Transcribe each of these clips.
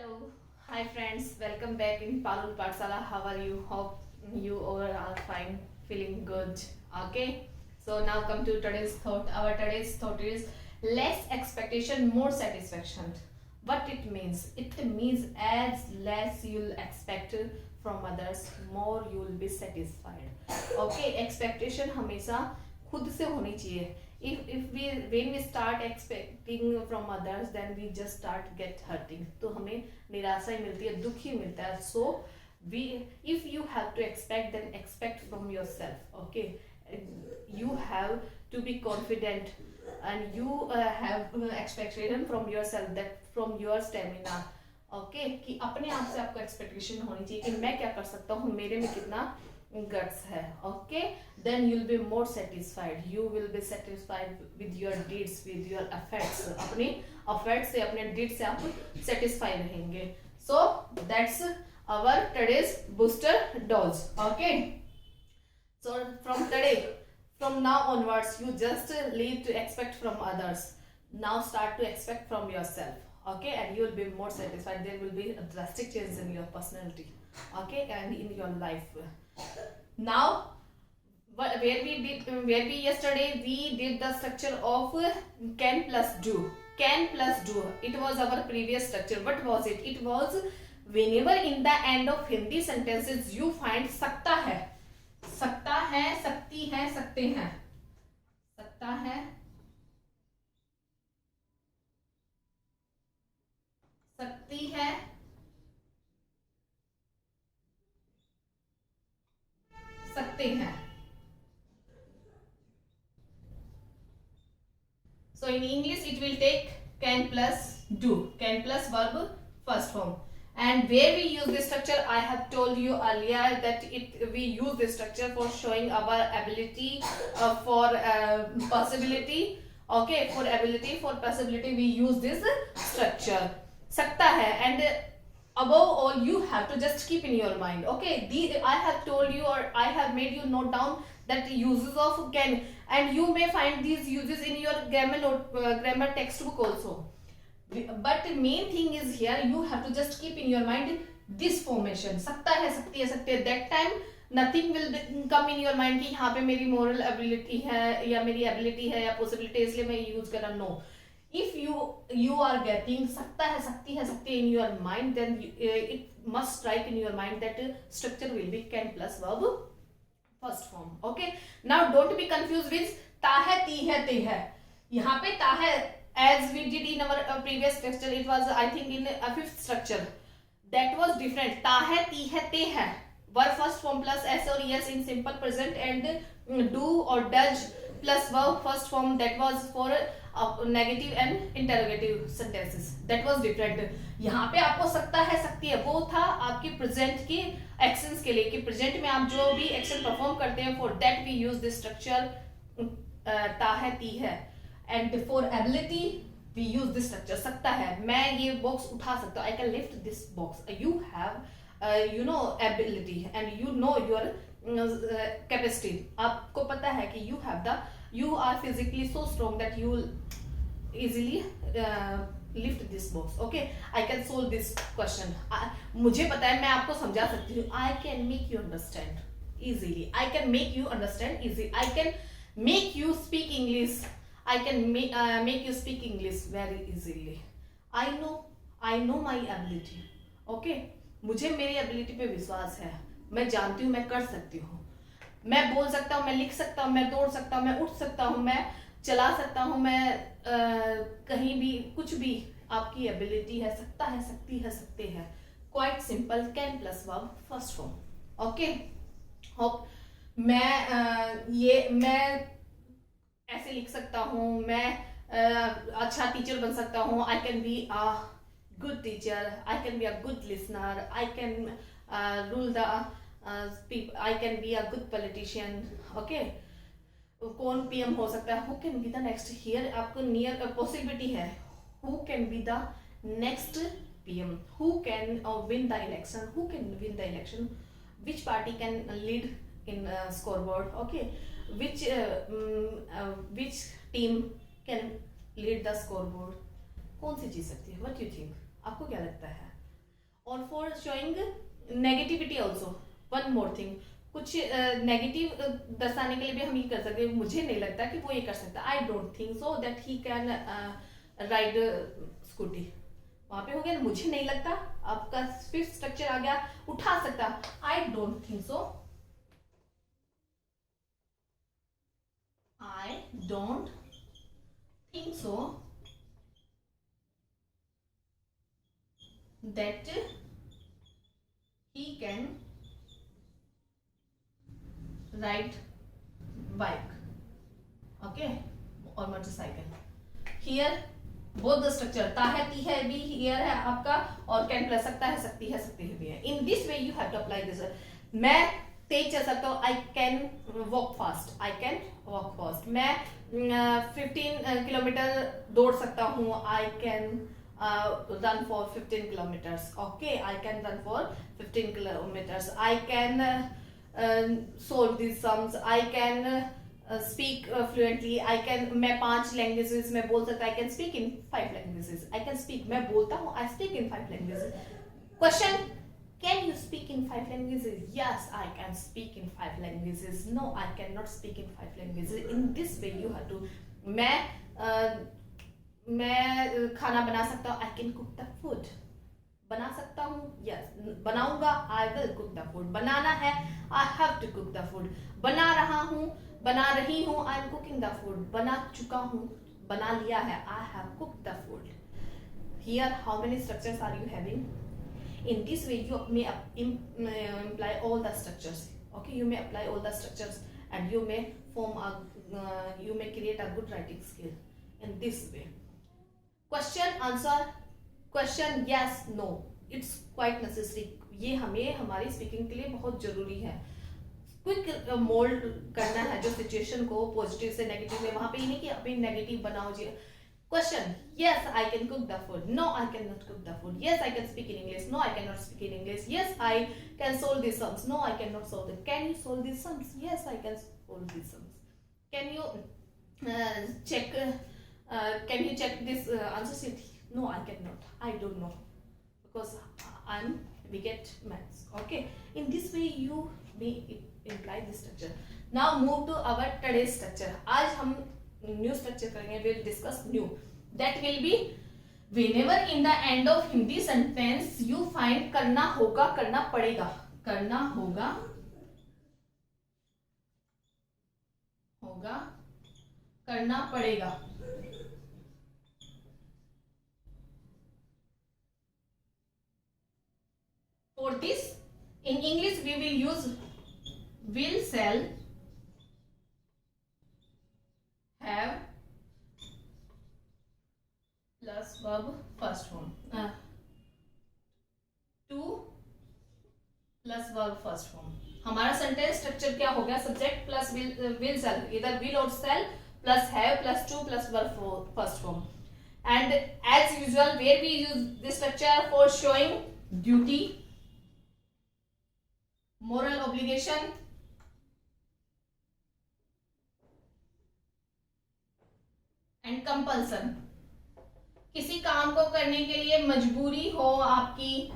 Hello, hi friends, welcome back in Palul Patsala. How are you? Hope you all are fine, feeling good. Okay, so now come to today's thought. Our today's thought is less expectation, more satisfaction. What it means? It means as less you'll expect from others, more you'll be satisfied. Okay, expectation हमेशा खुद से होनी चाहिए. If we when we start expecting from others, then we just start get hurting. तो हमें निराशा ही मिलती है, दुख ही मिलता है. So we if you have to expect, then expect from yourself. Okay, you have to be confident and you have expectation from yourself, that from your stamina. Okay, कि अपने आप से आपको expectation होनी चाहिए कि मैं क्या कर सकता हूँ, मेरे में कितना guts है. Okay, then you'll be more satisfied. You will be satisfied with your deeds, with your efforts. अपने efforts से, अपने deeds से आप satisfied रहेंगे. So that's our today's booster dose. Okay, so from today, from now onwards, you just leave to expect from others. Now start to expect from yourself. Okay, and you will be more satisfied. There will be a drastic change in your personality. Okay, and in your life. Now where we yesterday we did the structure of can plus do. Can plus do, it was our previous structure. What was it? It was whenever in the end of Hindi sentences you find सकता है, सकती है, सकते हैं, सकता है, सकती है, सकते हैं. So in English it will take can plus do, can plus verb first form. And where we use this structure, I have told you earlier that we use this structure for showing our ability, for possibility. Okay, for ability, for possibility, we use this structure. सकता है, and above all you have to just keep in your mind. Okay, I have told you, or I have made you note down that uses of can, and you may find these uses in your grammar textbook also. But main thing is here, you have to just keep in your mind this formation. सकता है, सकती है, सकते हैं. That time nothing will come in your mind कि यहाँ पे मेरी moral ability है या मेरी ability है या possibility, इसलिए मैं use कर रहा. No. If you are getting सकता है, सकती है, सकते in your mind, then it must strike in your mind that structure will be can plus verb first form. Okay, now don't be confused with ता है, ती है, ते है. यहाँ पे ता है, as we did in our previous structure, it was I think in a fifth structure, that was different. ता है, ती है, ते है, verb first form plus s or es in simple present, and do or does plus verb first form, that was for negative and interrogative sentences. That was different. यहाँ पे आपको सकता है, सकती है, वो था आपके प्रेजेंट के एक्शंस के लिए, कि प्रेजेंट में आप जो भी एक्शन परफॉर्म करते हैं, for that we use this structure ता है, ती है. And for ability we use this structure सकता है. मैं ये बॉक्स उठा सकता हूँ, I can lift this box. You have you know ability and you know your capacity. आपको पता है कि you have the, you are physically so strong that you will easily lift this box. Okay, I can solve this question. मुझे पता है, मैं आपको समझा सकती हूँ. I can make you understand easily. I can make you understand easy. I can make you speak English. I can make you speak English very easily. I know my ability. Okay, मुझे मेरी ability पे विश्वास है. मैं जानती हूँ मैं कर सकती हूँ. मैं बोल सकता हूँ, मैं लिख सकता हूँ, मैं दौड़ सकता हूँ, मैं उठ सकता हूँ, मैं चला सकता हूँ, मैं कहीं भी कुछ भी आपकी एबिलिटी है. सकता है, सकती है, सकते हैं. Quite simple, can plus verb first form. Okay, hope मैं ऐसे लिख सकता हूँ, मैं अच्छा टीचर बन सकता हूँ. I can be a good teacher, I can be a good listener, I can rule the I can be a good politician. Okay, कौन पीएम हो सकता है? Who can be the next? Here आपको near possibility है. Who can be the next PM? Who can win the election? Who can win the election? Which party can lead in scoreboard? Okay, which team can lead the scoreboard? कौन सी जीत सकती है? What do you think? आपको क्या लगता है? और for showing negativity also, one more thing, कुछ negative दर्शाने के लिए भी हम ये कर सकते हैं, मुझे नहीं लगता कि वो ये कर सकता, I don't think so that he can ride scooty. वहां पे हो गया मुझे नहीं लगता, आपका फिफ्थ स्ट्रक्चर आ गया उठा सकता, I don't think so, I don't think so that he can ride bike, okay, or motorcycle. Here both the structure ता है ती है भी here है आपका, और can प्लस सकता है सकती है सकती है भी है. In this way you have to apply this. मैं तेज चल सकता हूँ, I can walk fast, I can walk fast. मैं 15 किलोमीटर दौड़ सकता हूँ, I can run for 15 kilometers. Okay, I can run for 15 kilometers. I can solve these sums. I can speak fluently. I can, मैं 5 languages में बोल सकता, I can speak in 5 languages. I can speak, मैं बोलता हूँ, I speak in 5 languages. Question, can you speak in 5 languages? Yes, I can speak in 5 languages. No, I cannot speak in 5 languages. In this way you have to, मैं खाना बना सकता हूँ, I can cook the food, बना सकता हूँ, yes बनाऊंगा, I will cook the food, बनाना है, I have to cook the food, बना रहा हूँ, बना रही हूँ, I am cooking the food, बना चुका हूँ, बना लिया है, I have cooked the food. Here how many structures are you having? In this way you may imply all the structures. Okay, you may apply all the structures and you may form a you may create a good writing skill in this way. Question answer, question yes no, it's quite necessary. ये हमें हमारी speaking के लिए बहुत जरूरी है. Quick mould करना है जो सिचुएशन को पॉजिटिव से नेगेटिव में, वहां पे ही नहीं कि अभी नेगेटिव बनाओ जी. Question, yes I can cook the food, no I cannot cook the food, yes I can speak in English, no I cannot speak in English, yes I can solve these sums, no I cannot solve them, can you solve these sums, yes I can solve these sums, can you check can you check this answer sheet, no I cannot, I don't know because I'm weak at maths. Okay, in this way you may imply this structure. Now move to our today's structure. आज हम new structure करेंगे, we'll discuss new. That will be whenever in the end of Hindi sentence you find करना होगा, करना पड़ेगा, करना होगा, होगा, करना पड़ेगा. For this, in English we will use will, shall, have plus verb first form. To plus verb first form. हमारा सेंटेंस स्ट्रक्चर क्या हो गया? सब्जेक्ट प्लस विल सेल, इधर विल और shall plus have plus to plus verb first form. And as usual, where we use this structure for showing duty, moral obligation, and compulsion. किसी काम को करने के लिए मजबूरी हो, आपकी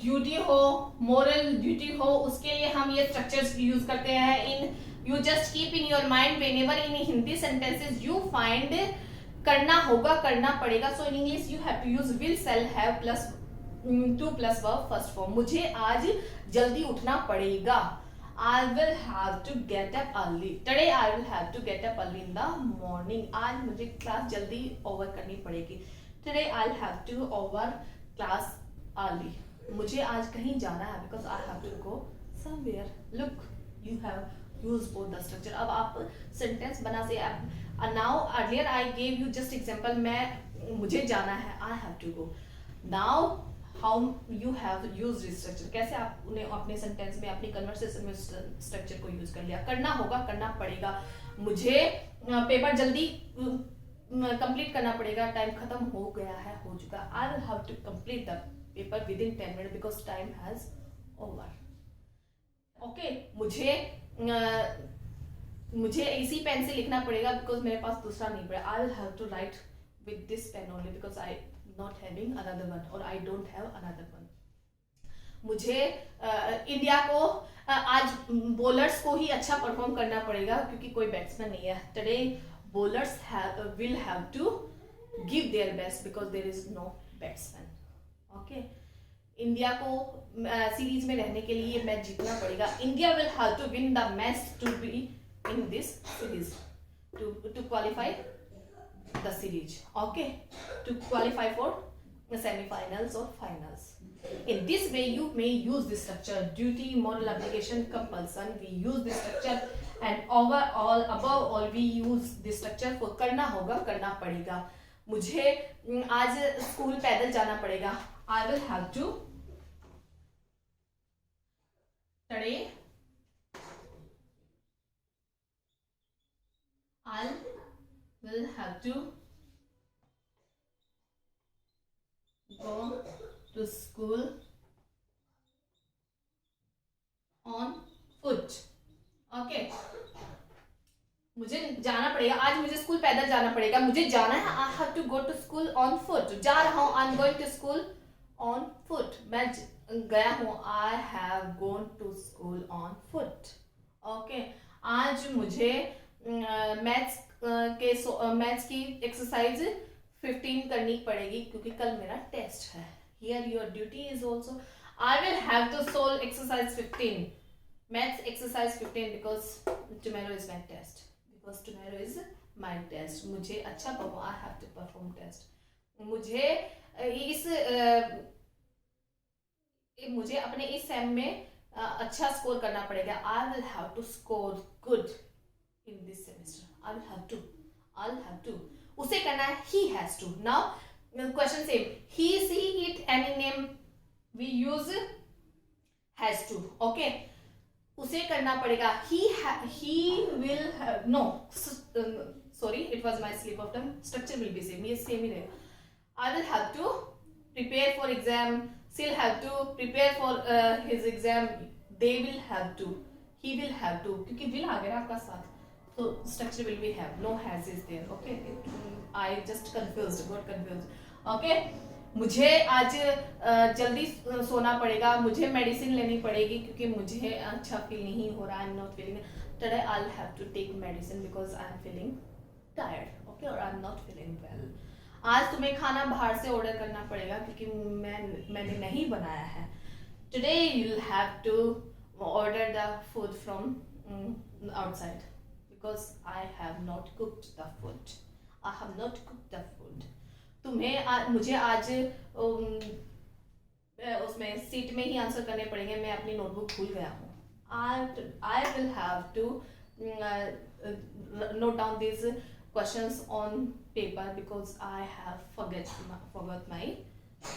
ड्यूटी हो, मोरल ड्यूटी हो, उसके लिए हम ये स्ट्रक्चर्स यूज करते हैं. In you just keep in your mind whenever in Hindi sentences you find करना होगा, करना पड़ेगा. So in English you have to use will, shall, have plus to plus verb first form. मुझे आज जल्दी उठना पड़ेगा. I will have to get up early. Today I will have to get up early in the morning. आज मुझे class जल्दी over करनी पड़ेगी. Today I'll have to over class early. मुझे आज कहीं जाना है because I have to go somewhere. Look, you have used both the structure. अब आप sentence बना से now earlier I gave you just example. मैं मुझे जाना है, I have to go. Now how you have used this structure, कैसे आप उन्हें अपने सेंटेंस में, अपनी कन्वर्सेशन में स्ट्रक्चर को यूज कर लिया. करना होगा, करना पड़ेगा, मुझे पेपर जल्दी कंप्लीट करना पड़ेगा, टाइम खत्म हो गया है, हो चुका. I will have to complete the paper within 10 minutes because time has over. Okay, मुझे इसी पेन से लिखना पड़ेगा because मेरे पास दूसरा नहीं पड़ा. I will have to write with this pen only because I not having another one or I don't have another one. मुझे इंडिया को आज बॉलर्स को ही अच्छा परफॉर्म करना पड़ेगा क्योंकि कोई बैट्समैन नहीं है. Today bowlers will have to give their best because there is no batsman. Okay, India को सीरीज में रहने के लिए मैच जीतना पड़ेगा. India will have to win the match to be in this series to qualify the series. Okay, to qualify for semifinals और finals. In this way, you may use this structure: duty, moral obligation, compulsion. We use this structure, and overall, above all, we use this structure for करना होगा, करना पड़ेगा. मुझे आज school पैदल जाना पड़ेगा. I will have to today. I will have to go to school on foot. Okay, मुझे जाना पड़ेगा. आज मुझे स्कूल पैदल जाना पड़ेगा. मुझे जाना है. I have to go to school on foot. जा रहा हूँ. I'm going to school on foot. मैं गया हूँ. I have gone to school on foot. Okay, आज मुझे मैथ्स की एक्सरसाइज 15 करनी पड़ेगी क्योंकि कल मेरा टेस्ट है. Here your duty is also I will have to solve exercise 15, maths exercise 15 because tomorrow is my test. Because tomorrow is my test. मुझे अच्छा perform. I have to perform test. मुझे अपने इस सेम में अच्छा score करना पड़ेगा. I will have to score good in this semester. I'll have to. उसे करना है. He has to. Now question same. He, she, it, any name we use has to. Okay, उसे करना पड़ेगा. He will have, no, sorry, it was my slip of tongue. Structure will be same. ये same ही रहेगा. I will have to prepare for exam. She'll have to prepare for his exam. They will have to. He will have to. क्योंकि will आ गया आपका साथ. So structure will be have. No has is there. Okay, I just got confused. Okay, मुझे आज जल्दी सोना पड़ेगा. मुझे मेडिसिन लेनी पड़ेगी क्योंकि मुझे अच्छा फील नहीं हो रहा. I'm not feeling today. I'll have to take medicine because I'm feeling tired. Okay, or I'm not feeling well. आज तुम्हें खाना बाहर से ऑर्डर करना पड़ेगा क्योंकि मैंने नहीं बनाया है. Today you'll have to order the food from outside because I have not cooked the food. I have not cooked the food. मुझे आज उसमें सीट में ही आंसर करने पड़ेंगे. मैं अपनी नोटबुक भूल गया हूँ. I will have to note down these questions on paper because I have forgot my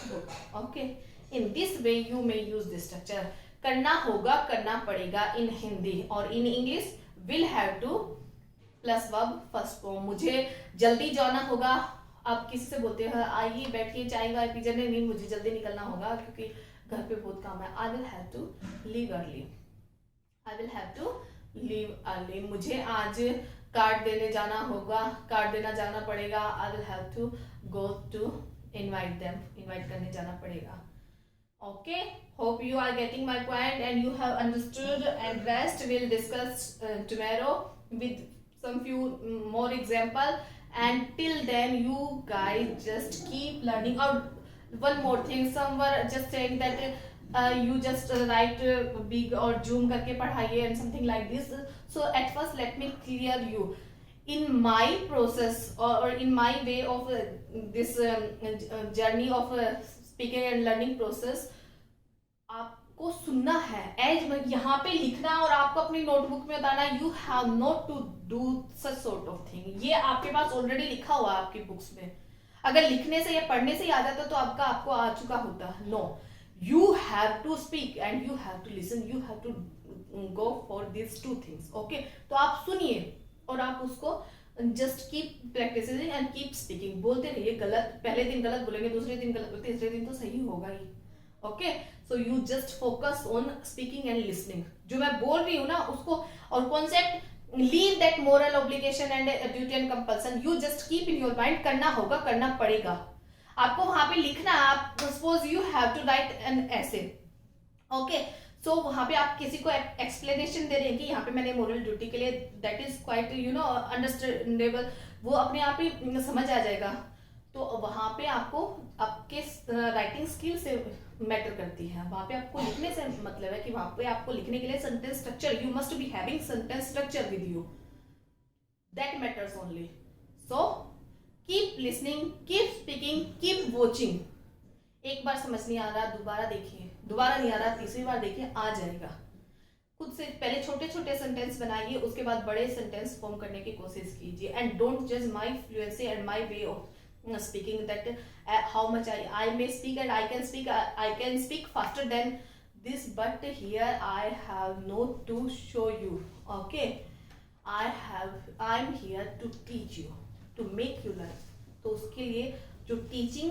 book. Okay, in this way you may use this structure. करना होगा, करना पड़ेगा in हिंदी और in English will have to plus verb first form. मुझे जल्दी जाना होगा. आप किसी से बोलते हैं आइए बैठिए चाय वाय पीजिए. नहीं, मुझे जल्दी निकलना होगा क्योंकि घर पे बहुत काम है. I will have to leave early. मुझे आज कार्ड देने जाना होगा, कार्ड देना जाना पड़ेगा. I will have to go to invite करने जाना पड़ेगा. Okay, hope you are getting my point and you have understood, and rest we'll discuss tomorrow with some few more example. And till then you guys just keep learning. Or one more thing, some were just saying that you just write big or zoom करके पढ़ाइए and something like this. So at first let me clear you. In my process or in my way of this journey of speaking and learning process, आपको सुनना है. As यहाँ पे लिखना और आपको अपनी नोटबुक में बताना. You have not to do such sort of thing. ये आपके पास ऑलरेडी लिखा हुआ है आपकी बुक्स में. अगर लिखने से या पढ़ने से याद आता तो आपको आ चुका होता. No, you have to speak and you have to listen. You have to go for this two things. Okay, तो आप सुनिए और आप उसको just keep practicing and keep speaking. बोलते रहिए. गलत पहले दिन गलत बोलेंगे, दूसरे दिन गलत बोलते, तीसरे दिन तो सही होगा ही. Okay, so you just focus on speaking and listening. जो मैं बोल रही हूँ ना उसको, और concept leave that moral obligation and duty and compulsion. You just keep in your mind. करना होगा, करना पड़ेगा. आपको वहां पे लिखना. आप suppose you have to write an essay. Okay, so वहां पे आप किसी को एक्सप्लेनेशन दे रहे हैं कि यहाँ पे मैंने मोरल ड्यूटी के लिए, दैट इज क्वाइट अंडरस्टैंडेबल, वो अपने आप ही समझ आ जाएगा। तो वहां पे आपको आपके राइटिंग स्किल से मैटर करती है, वहां पे आपको लिखने से मतलब है कि वहां पे आपको लिखने के लिए sentence structure, you must be having sentence structure with you, that matters only. So keep listening, keep speaking, keep watching. एक बार समझ नहीं आ रहा, दोबारा देखिए, दोबारा नहीं आ रहा, तीसरी बार देखिए, आ जाएगा। खुद से पहले छोटे छोटे सेंटेंस बनाइए, उसके बाद बड़े सेंटेंस फॉर्म करने की कोशिश कीजिए। एंड डोंट जज my fluency and my way of speaking, that how much I may speak, and I can speak faster than this, but here I have no to show you. Okay, I'm here to teach you, to make you learn. तो उसके लिए जो teaching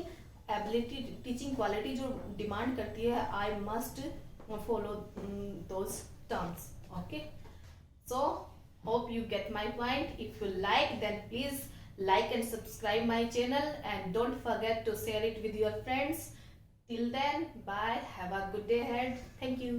ability, teaching quality जो demand करती है, I must follow those terms. Okay, so hope you get my point. If you like, then please like and subscribe my channel, and don't forget to share it with your friends. Till then, bye, have a good day ahead. Thank you.